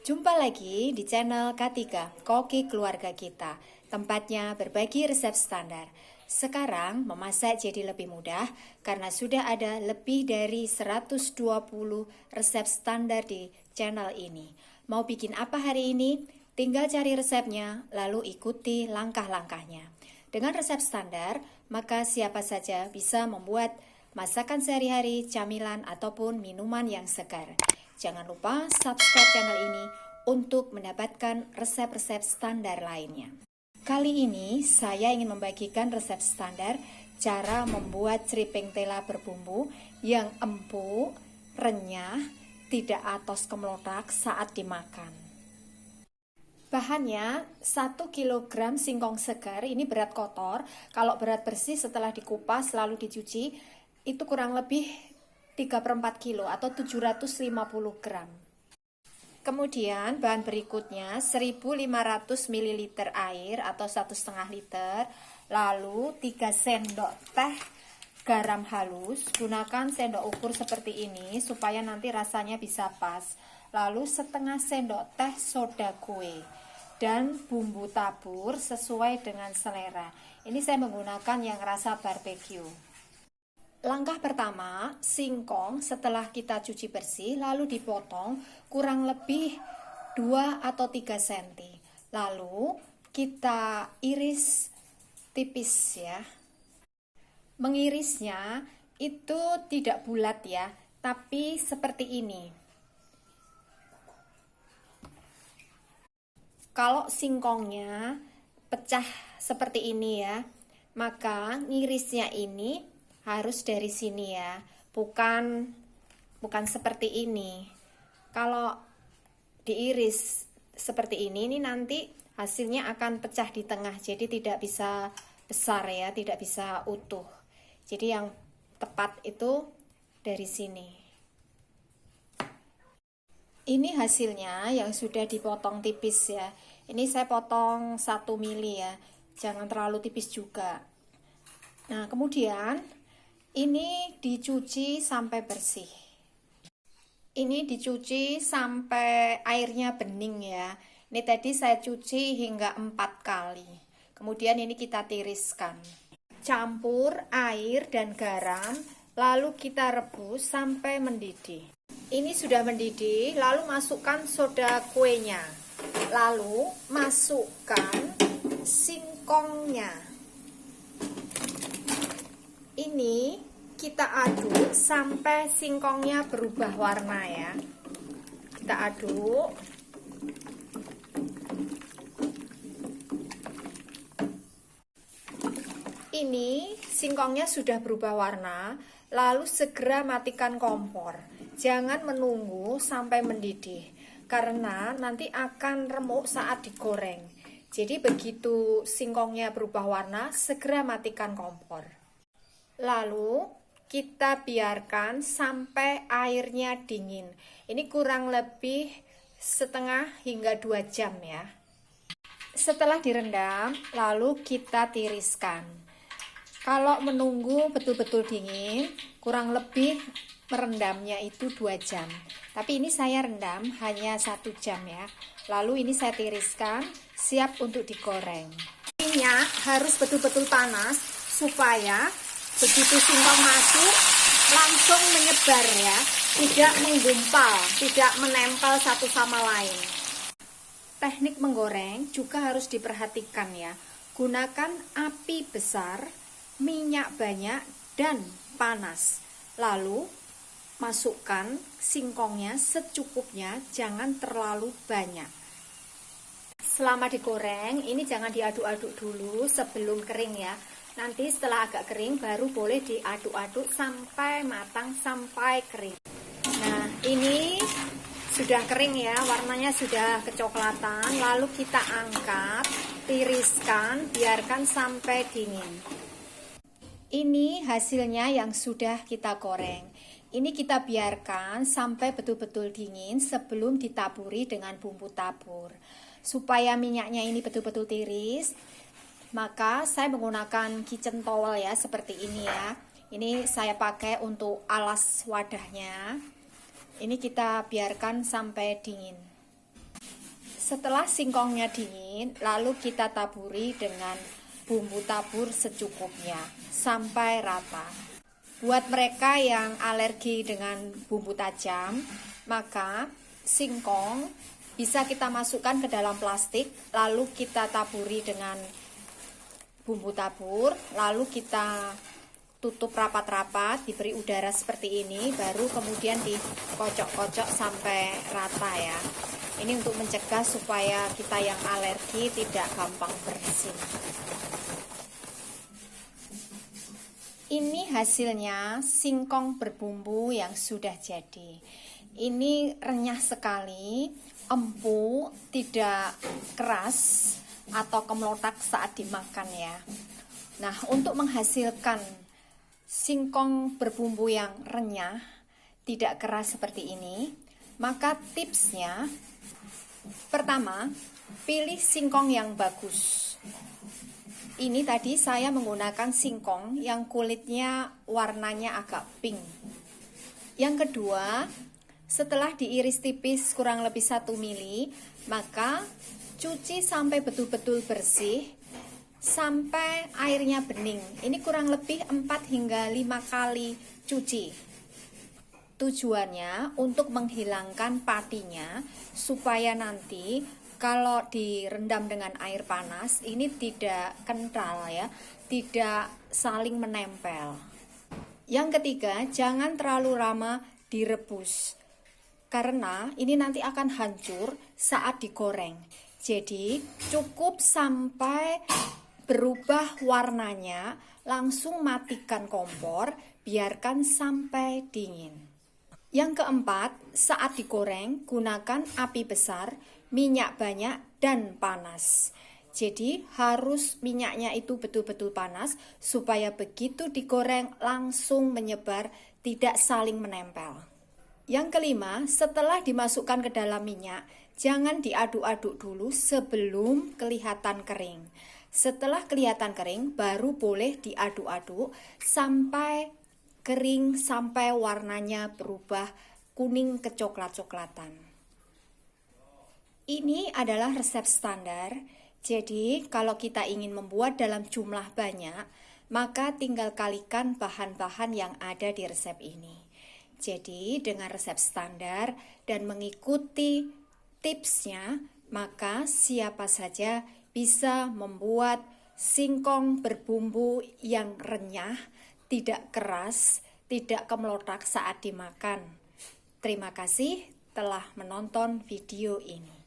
Jumpa lagi di channel K3, Koki Keluarga Kita, tempatnya berbagi resep standar. Sekarang memasak jadi lebih mudah karena sudah ada lebih dari 120 resep standar di channel ini. Mau bikin apa hari ini? Tinggal cari resepnya, lalu ikuti langkah-langkahnya. Dengan resep standar, maka siapa saja bisa membuat masakan sehari-hari, camilan, ataupun minuman yang segar. Jangan lupa subscribe channel ini untuk mendapatkan resep-resep standar lainnya. Kali ini saya ingin membagikan resep standar cara membuat ceriping tela berbumbu yang empuk, renyah, tidak atos kemelotak saat dimakan. Bahannya 1 kg singkong segar, ini berat kotor. Kalau berat bersih setelah dikupas lalu dicuci, itu kurang lebih 3/4 kilo atau 750 gram. Kemudian bahan berikutnya 1500 ml air atau 1,5 liter. Lalu 3 sendok teh garam halus. Gunakan sendok ukur seperti ini supaya nanti rasanya bisa pas. Lalu setengah sendok teh soda kue dan bumbu tabur sesuai dengan selera. Ini saya menggunakan yang rasa barbecue. Langkah pertama, singkong setelah kita cuci bersih lalu dipotong kurang lebih 2 atau 3 cm. Lalu kita iris tipis ya. Mengirisnya itu tidak bulat ya, tapi seperti ini. Kalau singkongnya pecah seperti ini ya, maka ngirisnya ini harus dari sini ya, bukan seperti ini. Kalau diiris seperti ini nanti hasilnya akan pecah di tengah, jadi tidak bisa besar ya, tidak bisa utuh. Jadi yang tepat itu dari sini. Ini hasilnya yang sudah dipotong tipis ya. Ini saya potong 1 mili ya, jangan terlalu tipis juga. Nah kemudian ini dicuci sampai bersih. Ini dicuci sampai airnya bening ya. Ini tadi saya cuci hingga 4 kali. Kemudian ini kita tiriskan. Campur air dan garam, lalu kita rebus sampai mendidih. Ini sudah mendidih, lalu masukkan soda kuenya. Lalu masukkan singkongnya. Ini kita aduk sampai singkongnya berubah warna ya. Kita aduk. Ini singkongnya sudah berubah warna, lalu segera matikan kompor. Jangan menunggu sampai mendidih, karena nanti akan remuk saat digoreng. Jadi begitu singkongnya berubah warna, segera matikan kompor. Lalu kita biarkan sampai airnya dingin. Ini kurang lebih setengah hingga 2 jam ya. Setelah direndam, lalu kita tiriskan. Kalau menunggu betul-betul dingin, kurang lebih merendamnya itu 2 jam. Tapi ini saya rendam hanya 1 jam ya. Lalu ini saya tiriskan, siap untuk digoreng. Minyak harus betul-betul panas supaya begitu singkong masuk langsung menyebar ya, tidak menggumpal, tidak menempel satu sama lain. Teknik menggoreng juga harus diperhatikan ya. Gunakan api besar, minyak banyak dan panas. Lalu masukkan singkongnya secukupnya, jangan terlalu banyak. Selama digoreng ini jangan diaduk-aduk dulu sebelum kering ya. Nanti setelah agak kering baru boleh diaduk-aduk sampai matang, sampai kering. Nah ini sudah kering ya, warnanya sudah kecoklatan. Lalu kita angkat, tiriskan, biarkan sampai dingin. Ini hasilnya yang sudah kita goreng. Ini kita biarkan sampai betul-betul dingin sebelum ditaburi dengan bumbu tabur. Supaya minyaknya ini betul-betul tiris, maka saya menggunakan kitchen towel ya, seperti ini ya. Ini saya pakai untuk alas wadahnya. Ini kita biarkan sampai dingin. Setelah singkongnya dingin, lalu kita taburi dengan bumbu tabur secukupnya sampai rata. Buat mereka yang alergi dengan bumbu tajam, maka singkong bisa kita masukkan ke dalam plastik, lalu kita taburi dengan bumbu tabur, lalu kita tutup rapat-rapat, diberi udara seperti ini, baru kemudian dikocok-kocok sampai rata ya. Ini untuk mencegah supaya kita yang alergi tidak gampang bersin. Ini hasilnya singkong berbumbu yang sudah jadi. Ini renyah sekali, empuk, tidak keras atau kemelotak saat dimakan ya. Nah, untuk menghasilkan singkong berbumbu yang renyah, tidak keras seperti ini, maka tipsnya pertama, pilih singkong yang bagus. Ini tadi saya menggunakan singkong yang kulitnya warnanya agak pink. Yang kedua, setelah diiris tipis kurang lebih 1 mili, maka cuci sampai betul-betul bersih, sampai airnya bening. Ini kurang lebih 4 hingga 5 kali cuci. Tujuannya untuk menghilangkan patinya, supaya nanti kalau direndam dengan air panas, ini tidak kental ya, tidak saling menempel. Yang ketiga, jangan terlalu lama direbus, karena ini nanti akan hancur saat digoreng. Jadi cukup sampai berubah warnanya, langsung matikan kompor, biarkan sampai dingin. Yang keempat, saat digoreng, gunakan api besar, minyak banyak, dan panas. Jadi harus minyaknya itu betul-betul panas, supaya begitu digoreng langsung menyebar, tidak saling menempel. Yang kelima, setelah dimasukkan ke dalam minyak, jangan diaduk-aduk dulu sebelum kelihatan kering. Setelah kelihatan kering, baru boleh diaduk-aduk sampai kering, sampai warnanya berubah kuning kecoklat-coklatan. Ini adalah resep standar, jadi kalau kita ingin membuat dalam jumlah banyak, maka tinggal kalikan bahan-bahan yang ada di resep ini. Jadi dengan resep standar dan mengikuti tipsnya, maka siapa saja bisa membuat singkong berbumbu yang renyah, tidak keras, tidak kemelotak saat dimakan. Terima kasih telah menonton video ini.